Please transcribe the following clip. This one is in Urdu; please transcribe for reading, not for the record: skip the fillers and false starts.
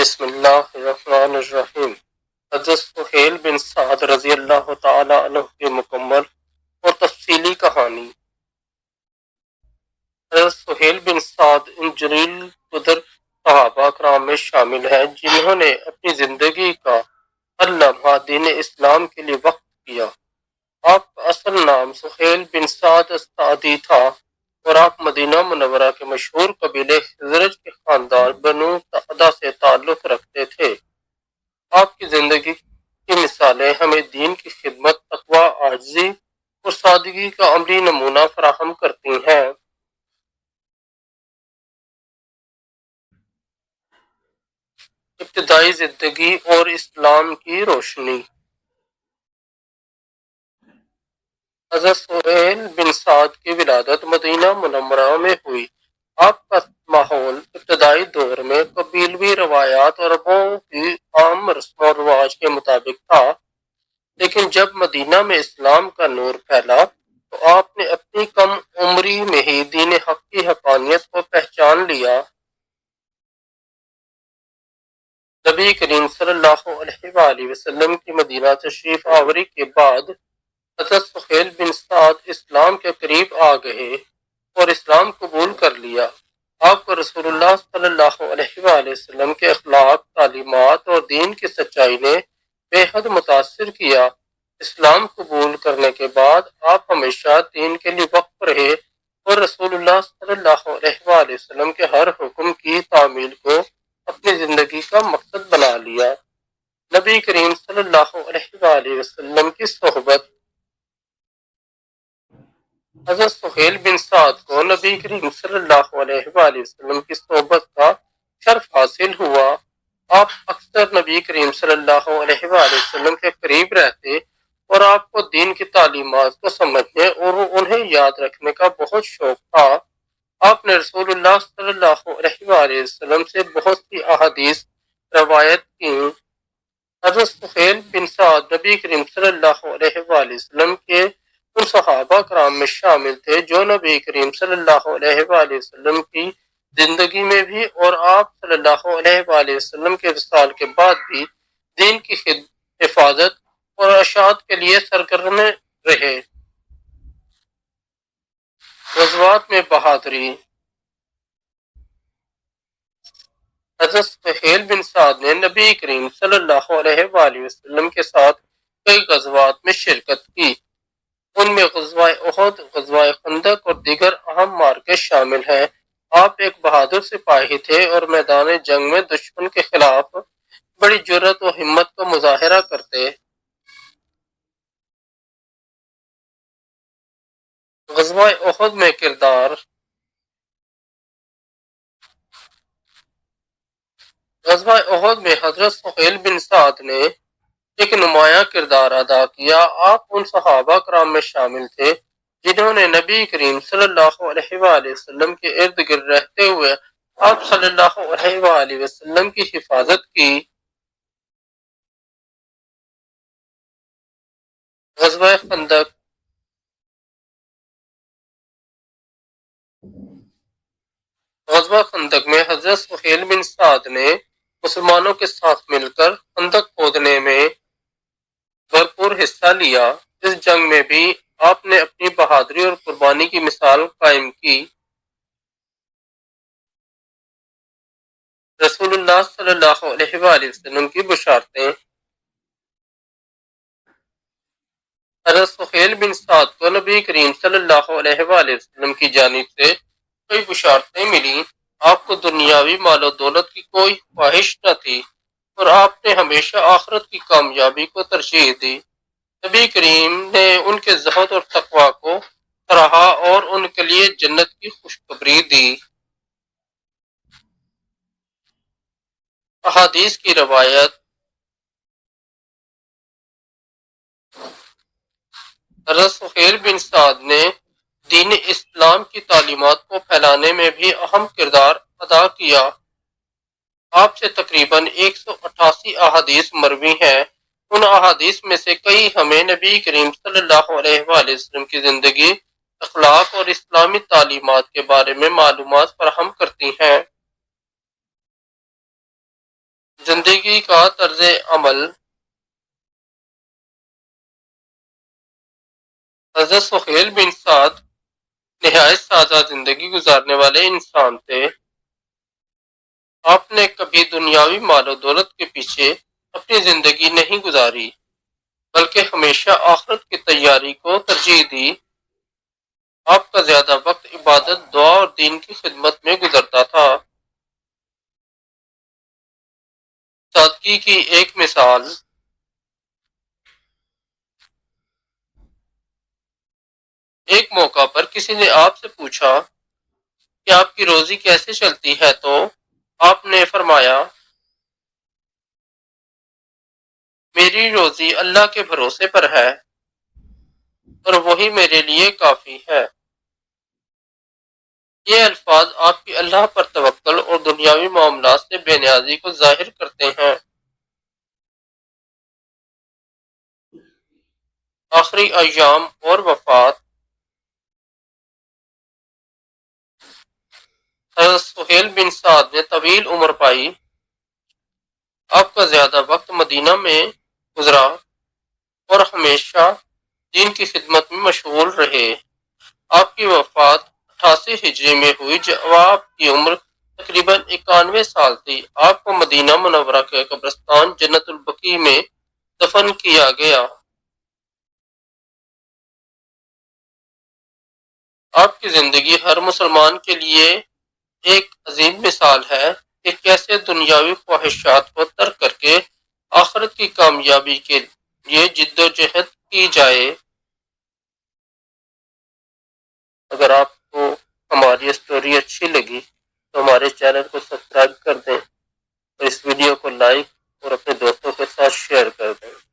بسم اللہ الرحمن الرحیم۔ حضرت سہیل بن سعد رضی اللہ تعالی عنہ کی مکمل اور تفصیلی کہانی۔ حضرت سہیل بن سعد ان جلیل قدر صحابہ کرام میں شامل ہیں جنہوں نے اپنی زندگی کا ہر لمحہ دین اسلام کے لیے وقف کیا۔ آپ کا اصل نام سہیل بن سعد السعدی تھا اور آپ مدینہ منورہ کے مشہور قبیلے خزرج کے خاندان بنو سعدہ سے تعلق رکھتے تھے۔ آپ کی زندگی کی مثالیں ہمیں دین کی خدمت، تقوی، عاجزی اور سادگی کا عملی نمونہ فراہم کرتی ہیں۔ ابتدائی زندگی اور اسلام کی روشنی۔ حضرت سہیل بن سعد کی ولادت مدینہ منورہ میں ہوئی۔ آپ کا ماحول ابتدائی دور میں قبیلوی روایات اور رسموں کی عام رسم و رواج کے مطابق تھا، لیکن جب مدینہ میں اسلام کا نور پھیلا تو آپ نے اپنی کم عمری میں ہی دین حق کی حقانیت کو پہچان لیا۔ نبی کریم صلی اللہ علیہ وآلہ وسلم کی مدینہ تشریف آوری کے بعد حضرت سہیل بن سعد اسلام کے قریب آ گئے اور اسلام قبول کر لیا۔ آپ کو رسول اللہ صلی اللہ علیہ وآلہ وسلم کے اخلاق، تعلیمات اور دین کی سچائی نے بے حد متاثر کیا۔ اسلام قبول کرنے کے بعد آپ ہمیشہ دین کے لیے وقف رہے اور رسول اللہ صلی اللہ علیہ وآلہ وسلم کے ہر حکم کی تعمیل کو اپنی زندگی کا مقصد بنا لیا۔ نبی کریم صلی اللہ علیہ وآلہ وسلم کی صحبت۔ حضرت سہیل بن سعد کو نبی کریم صلی اللہ علیہ وآلہ وسلم کی صحبت کا شرف حاصل ہوا۔ آپ اکثر نبی کریم صلی اللہ علیہ وآلہ وسلم کے قریب رہتے اور آپ کو دین کی تعلیمات کو سمجھنے اور انہیں یاد رکھنے کا بہت شوق تھا۔ آپ نے رسول اللہ صلی اللہ علیہ وآلہ وسلم سے بہت سی احادیث روایت کی۔ حضرت سہیل بن سعد نبی کریم صلی اللہ علیہ وآلہ وسلم کے ان صحابہ کرام میں شامل تھے جو نبی کریم صلی اللہ علیہ وآلہ وسلم کی زندگی میں بھی اور آپ صلی اللہ علیہ وآلہ وسلم کے وصال کے بعد بھی دین کی حفاظت اور اشاعت کے لیے سرگرم رہے۔ غزوات میں بہادری۔ حضرت سہیل بن سعد نے نبی کریم صلی اللہ علیہ وآلہ وسلم کے ساتھ کئی غزوات میں شرکت کی۔ ان میں غزوہ احد، غزوہ خندق اور دیگر اہم معرکے شامل ہیں۔ آپ ایک بہادر سپاہی تھے اور میدان جنگ میں دشمن کے خلاف بڑی جرأت و ہمت کا مظاہرہ کرتے۔ غزوہ احد میں کردار۔ غزوہ احد میں حضرت سہیل بن سعد نے ایک نمایاں کردار ادا کیا۔ آپ ان صحابہ کرام میں شامل تھے جنہوں نے نبی کریم صلی اللہ علیہ وآلہ وسلم کے ارد گرد رہتے ہوئے آپ صلی اللہ علیہ وآلہ وسلم کی حفاظت کی۔ غزوہ خندق۔ غزوہ خندق میں حضرت سہیل بن سعد نے مسلمانوں کے ساتھ مل کر خندق کھودنے میں بھرپور حصہ لیا۔ اس جنگ میں بھی آپ نے اپنی بہادری اور قربانی کی مثال قائم کی۔ رسول اللہ صلی اللہ علیہ وآلہ وسلم کی بشارتیں۔ حضرت سہیل بن سعد کو نبی کریم صلی اللہ علیہ وآلہ وسلم کی جانب سے کئی بشارتیں ملیں۔ آپ کو دنیاوی مال و دولت کی کوئی خواہش نہ تھی اور آپ نے ہمیشہ آخرت کی کامیابی کو ترجیح دی۔ نبی کریم نے ان کے زہد اور تقوی کو سراہا اور ان کے لیے جنت کی خوشخبری دی۔ احادیث کی روایت۔ حضرت سہیل بن سعد نے دین اسلام کی تعلیمات کو پھیلانے میں بھی اہم کردار ادا کیا۔ آپ سے تقریباً 188 احادیث مروی ہیں۔ ان احادیث میں سے کئی ہمیں نبی کریم صلی اللہ علیہ وآلہ وسلم کی زندگی، اخلاق اور اسلامی تعلیمات کے بارے میں معلومات فراہم کرتی ہیں۔ زندگی کا طرز عمل حضرت سہیل بن سعد نہایت سادہ زندگی گزارنے والے انسان تھے۔ آپ نے کبھی دنیاوی مال و دولت کے پیچھے اپنی زندگی نہیں گزاری، بلکہ ہمیشہ آخرت کی تیاری کو ترجیح دی۔ آپ کا زیادہ وقت عبادت، دعا اور دین کی خدمت میں گزرتا تھا۔ سادگی کی ایک مثال، ایک موقع پر کسی نے آپ سے پوچھا کہ آپ کی روزی کیسے چلتی ہے، تو آپ نے فرمایا، میری روزی اللہ کے بھروسے پر ہے اور وہی میرے لیے کافی ہے۔ یہ الفاظ آپ کی اللہ پر توکل اور دنیاوی معاملات سے بے نیازی کو ظاہر کرتے ہیں۔ آخری ایام اور وفات، حضرت سہیل بن سعد نے طویل عمر پائی۔ آپ کا زیادہ وقت مدینہ میں گزرا اور ہمیشہ دین کی خدمت میں مشغول رہے۔ آپ کی وفات 88 ہجری میں ہوئی، جب آپ کی عمر تقریباً 91 سال تھی۔ آپ کو مدینہ منورہ کے قبرستان جنت البقیع میں دفن کیا گیا۔ آپ کی زندگی ہر مسلمان کے لیے ایک عظیم مثال ہے کہ کیسے دنیاوی خواہشات کو ترک کر کے آخرت کی کامیابی کے لیے جد و جہد کی جائے۔ اگر آپ کو ہماری اسٹوری اچھی لگی تو ہمارے چینل کو سبسکرائب کر دیں اور اس ویڈیو کو لائک اور اپنے دوستوں کے ساتھ شیئر کر دیں۔